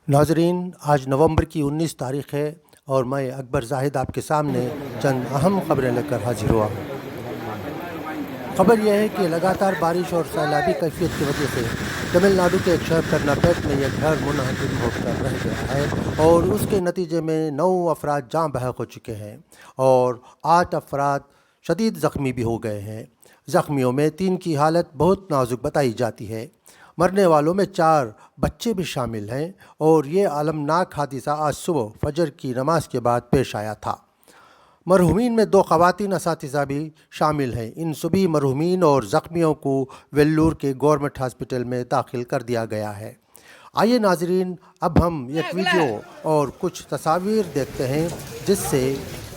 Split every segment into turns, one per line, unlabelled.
नाजरीन, आज नवंबर की 19 तारीख़ है और मैं अकबर जाहिद आपके सामने चंद अहम खबरें लेकर हाजिर हुआ हूँ। खबर यह है कि लगातार बारिश और सैलाबी कैफियत की वजह से तमिलनाडु के एक शहर कर्नापेट में एक घर मुनहदम होकर रह गया है और उसके नतीजे में 9 अफराद जाँ बहक हो चुके हैं और 8 अफराद शदीद ज़ख्मी भी हो गए हैं। ज़ख्मियों में 3 की हालत बहुत नाजुक बताई जाती है। मरने वालों में 4 बच्चे भी शामिल हैं और ये अलमनाक हादसा आज सुबह फजर की नमाज के बाद पेश आया था। मरहूमीन में 2 ख़वातीन असातिज़ा भी शामिल हैं। इन सभी मरहूमीन और ज़ख्मियों को वेल्लूर के गवर्नमेंट हॉस्पिटल में दाखिल कर दिया गया है। आइए नाजरीन, अब हम एक वीडियो और कुछ तस्वीर देखते हैं जिससे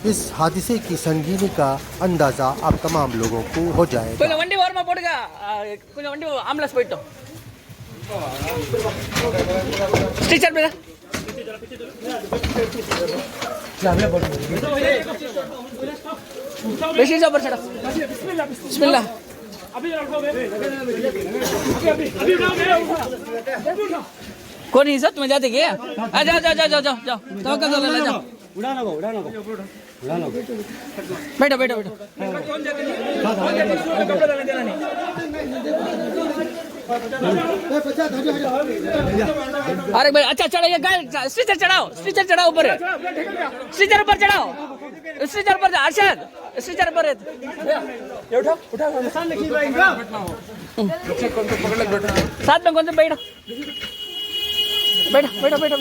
इस हादसे की संगीनी का अंदाज़ा आप तमाम लोगों को हो जाएगा।
वंडी ओरमा पोडुगा கொஞ்சம் வண்டி ஆம்புலன்ஸ் போய்ட்டோம் ஸ்ட்ரெச்சர் மேல बेशी जबर चढ़ा बिस्मिल्लाह कौन इज्जत में जाते क्या आ जाओ जाओ जाओ जाओ जाओ तवक्कल कर ले जाओ उड़ाना को बैठो बैठो बैठो अरे भाई अच्छा चढ़ो, ये गाय स्ट्रेचर चढ़ाओ ऊपर है, स्ट्रेचर ऊपर चढ़ाओ, स्ट्रेचर पर अरशद स्ट्रेचर पर उठो उठो साथ में कौन से बैठो बैठो बैठो बैठो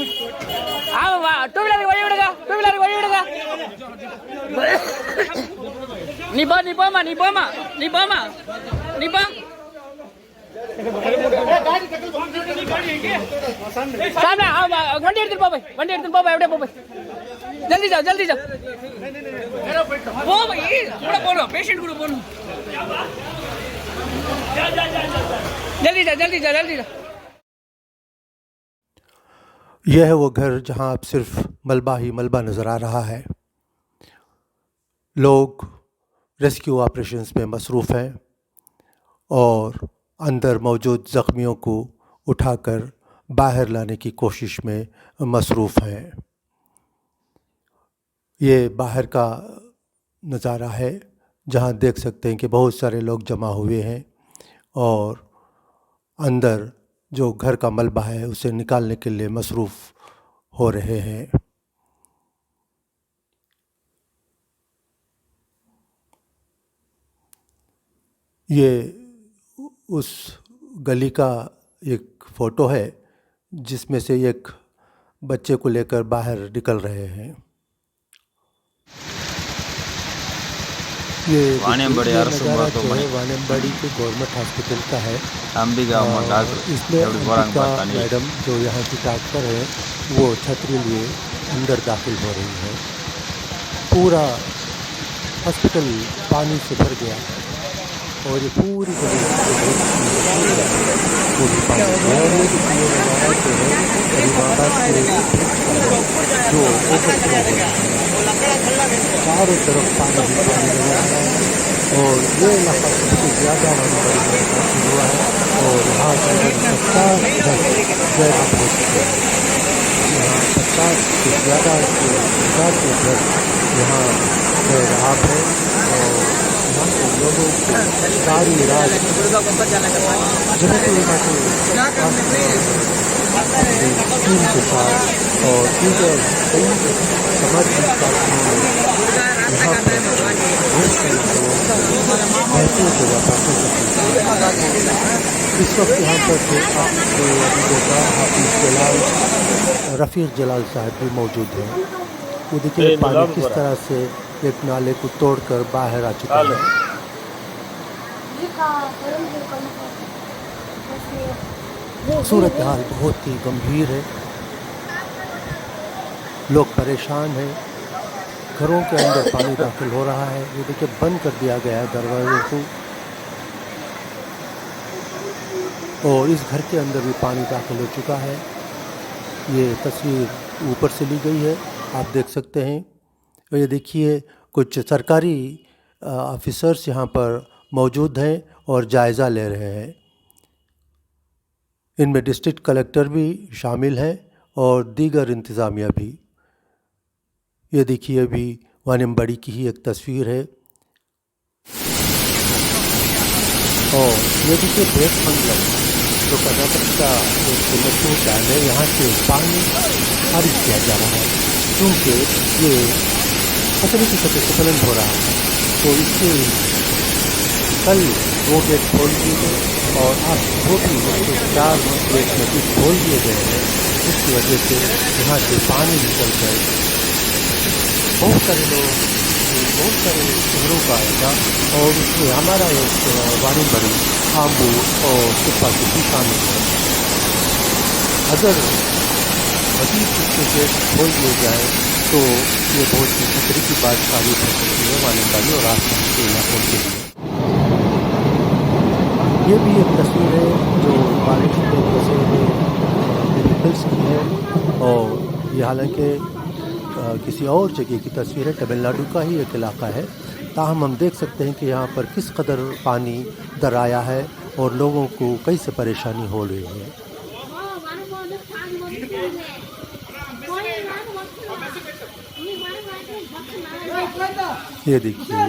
टू व्हीलर वही उड़ेगा निपा सामने वंडी एड्तुन पो भाई जल्दी जाओ वो भाई थोड़ा बोलो पेशेंट को बोलो जल्दी जाओ।
यह है वो घर जहां अब सिर्फ मलबा ही मलबा नज़र आ रहा है। लोग रेस्क्यू ऑपरेशंस में मसरूफ़ हैं और अंदर मौजूद ज़ख्मियों को उठाकर बाहर लाने की कोशिश में मसरूफ़ हैं। ये बाहर का नज़ारा है जहां देख सकते हैं कि बहुत सारे लोग जमा हुए हैं और अंदर जो घर का मलबा है उसे निकालने के लिए मसरूफ़ हो रहे हैं। ये उस गली का एक फ़ोटो है जिसमें से एक बच्चे को लेकर बाहर निकल रहे हैं। ये
वानियम्बडी
वानियम्बडी के गवर्नमेंट हॉस्पिटल का है। इसमें मैडम जो यहाँ की डॉक्टर है वो छतरी लिए अंदर दाखिल हो रही है। पूरा हॉस्पिटल पानी से भर गया और ये पूरी चारों तरफ पानी ही पानी लगा है और ये इलाका सबसे ज़्यादा हुआ है और यहाँ तकरीबन 50 घर जैराब हो चुके हैं। यहाँ 50 से ज़्यादा के घर यहाँ जैराब है और यहाँ के लोगों को सारी रात टीम के साथ और दीगर कई समाजी पार्टियों ने यहाँ पर महसूस होगा। इस वक्त यहाँ पर रफ़ीक जलाल साहब भी मौजूद हैं। वो देखिए पानी किस तरह से एक नाले को तोड़कर बाहर आ चुका है। सूरत हाल बहुत ही गंभीर है, लोग परेशान हैं, घरों के अंदर पानी दाखिल हो रहा है। ये देखिए बंद कर दिया गया है दरवाज़ों को और इस घर के अंदर भी पानी दाखिल हो चुका है। ये तस्वीर ऊपर से ली गई है, आप देख सकते हैं। और ये देखिए कुछ सरकारी ऑफिसर्स यहाँ पर मौजूद हैं और जायज़ा ले रहे हैं। इनमें डिस्ट्रिक्ट कलेक्टर भी शामिल हैं और दीगर इंतज़ामिया भी। ये देखिए अभी वानिम्बड़ी की ही एक तस्वीर है। और ये देखिए ब्रेक मंडलम जो कर्नाटक का एक मशहूर डैम है, यहाँ से पानी खारिज किया जा रहा है क्योंकि ये खतरे की सतह से बुलंद हो रहा है। तो इसके कल 2 गेट खोल दिए गए और अब वो भी 4 गेट मजीद खोल दिए गए हैं, जिसकी वजह से यहाँ से पानी निकल कर बहुत सारे शहरों का आएगा और उसमें हमारा एक वानिम्बड़ी, आम्बू और सुप्पा की भी शामिल है। अगर मजीद इसके गेट खोल दिए जाए तो ये बहुत ही खतरे की बात साबित हो सकती है वानिम्बड़ी और आसपास के इलाकों के लिए। ये भी एक तस्वीर है जो बारिश में फंसे हुए व्हीकल्स की है और ये हालांकि किसी और जगह की तस्वीर है, तमिलनाडु का ही एक इलाका है। ताहम हम देख सकते हैं कि यहाँ पर किस कदर पानी दर आया है और लोगों को कैसे परेशानी हो रही है। ये देखिए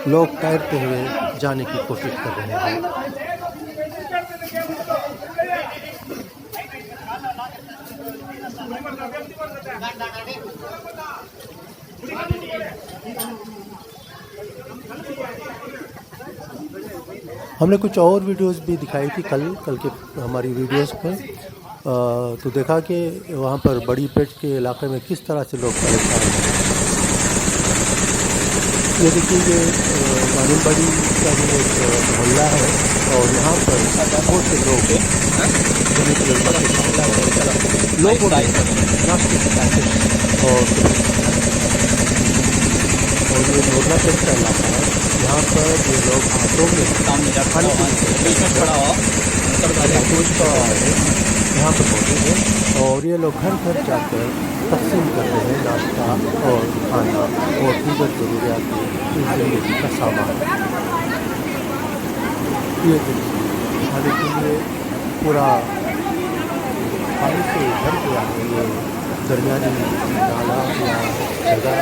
लोग तैरते हुए जाने की कोशिश कर रहे हैं। हमने कुछ और वीडियोस भी दिखाई थी कल के हमारी वीडियोस में, तो देखा कि वहाँ पर बड़ी पेट के इलाके में किस तरह से लोग परेशान हैं। ये देखिए ये वानिम्बड़ी का भी एक मोहल्ला है और यहाँ पर बहुत से लोग नाश्ते के पैकेट और ये मोहल्ला पेट का इलाका है। यहाँ पर ये लोग हाथों में यहाँ पर मौजूद है और ये लोग घर घर जाकर तकसीम करते हैं नाश्ता और खाना और दीगर ज़रूरियात ज़िंदगी का सामान। ये खाने के लिए पूरा पानी से भर गया है ये दरमियानी नाला या जगह,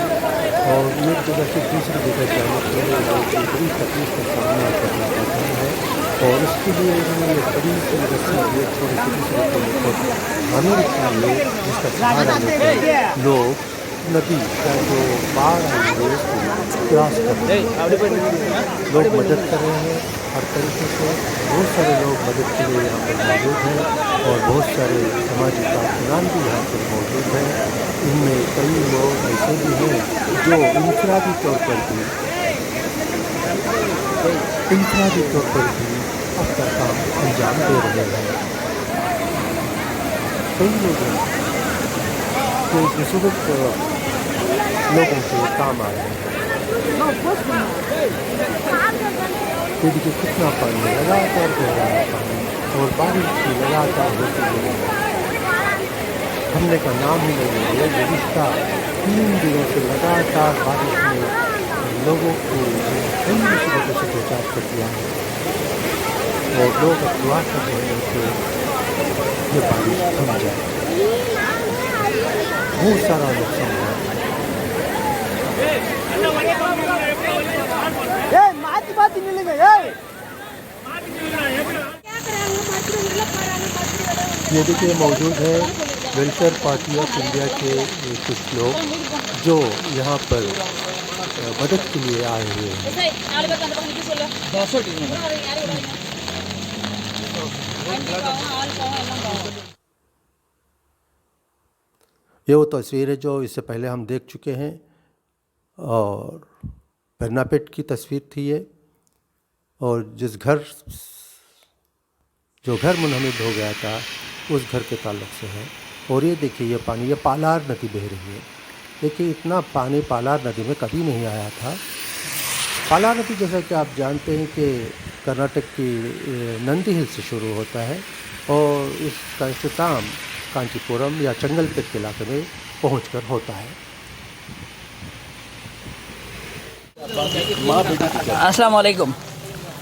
और एक जगह से दूसरी जगह जाने के लिए लोग बड़ी तकलीफ का सामना करना पड़ता है और इसके लिए इन्होंने एक बड़ी सी रस्सी एक छोटी सी दूसरे को हमें चाहिए जिसका सहारा लेकर लोग नदी का जो बाढ़ आई है उसको क्रॉस कर रहे हैं। लोग मदद कर रहे हैं हर तरीके से। बहुत सारे लोग मदद के लिए यहाँ पर मौजूद हैं और बहुत सारे समाजी कारकुनान भी यहाँ पर मौजूद हैं। इनमें कई लोग ऐसे भी हैं जो इंफरादी तौर पर भी अपना काम अंजाम दे रहे हैं। कई लोग हैं जो मुसीबत लोगों से काम आ रहे हैं। देखिए कितना पानी लगातार बह रहा है पानी और बारिश की लगातार होती है, थमने का नाम ही नहीं ले रही है। गुज़िश्ता 3 दिनों से लगातार बारिश ने लोगों को कई मुसीबतों से दो चार कर दिया है और लोग अब दुआ कर रहे हैं कि ये बारिश थम जाए। बहुत सारा नुकसान है। ये देखिए मौजूद है वेलफेयर पार्टी ऑफ इंडिया के कुछ लोग जो यहाँ पर मदद के लिए आए हुए हैं। ये वो तस्वीर है जो इससे पहले हम देख चुके हैं और पेरनापेट की तस्वीर थी ये, और जो घर मुनहमिद हो गया था उस घर के ताल्लुक़ से है। और ये देखिए ये पानी, ये पालार नदी बह रही है। देखिए इतना पानी पालार नदी में कभी नहीं आया था। पालार नदी जैसा कि आप जानते हैं कि कर्नाटक की नंदी हिल से शुरू होता है और इसका इख्तिताम कांचीपुरम या चंगलपेट के इलाके में पहुंचकर होता है।
अस्सलाम वालेकुम,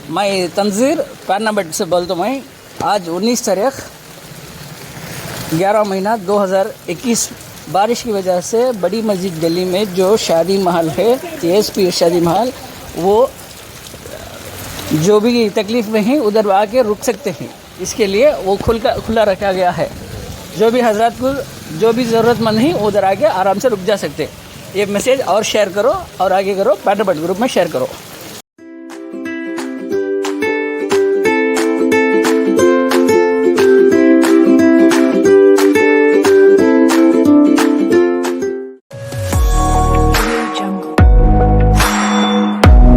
मैं तंजीर पेरनापेट से बोलता हूँ। आज 19 तारीख 11 महीना 2021 बारिश की वजह से बड़ी मस्जिद दिल्ली में जो शादी महल है, TSP शादी महल, वो जो भी तकलीफ़ में हैं उधर आके रुक सकते हैं। इसके लिए वो खुला रखा गया है। जो भी हजरत को जो भी ज़रूरतमंद है उधर आके आराम से रुक जा सकते। ये मैसेज और शेयर करो और आगे करो, पैटर्न ग्रुप में शेयर करो।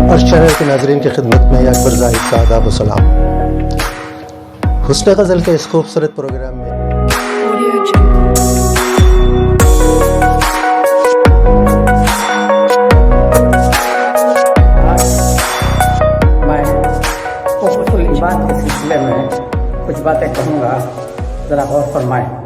और चैनल के नाजरीन की खिदमत में अकबर जाहिद का आदाब व सलाम। हुस्न गज़ल के इस खूबसूरत प्रोग्राम में
मैं खूबसूरत बात के सिलसिले में कुछ बातें कहूँगा, ज़रा गौर फरमाएं।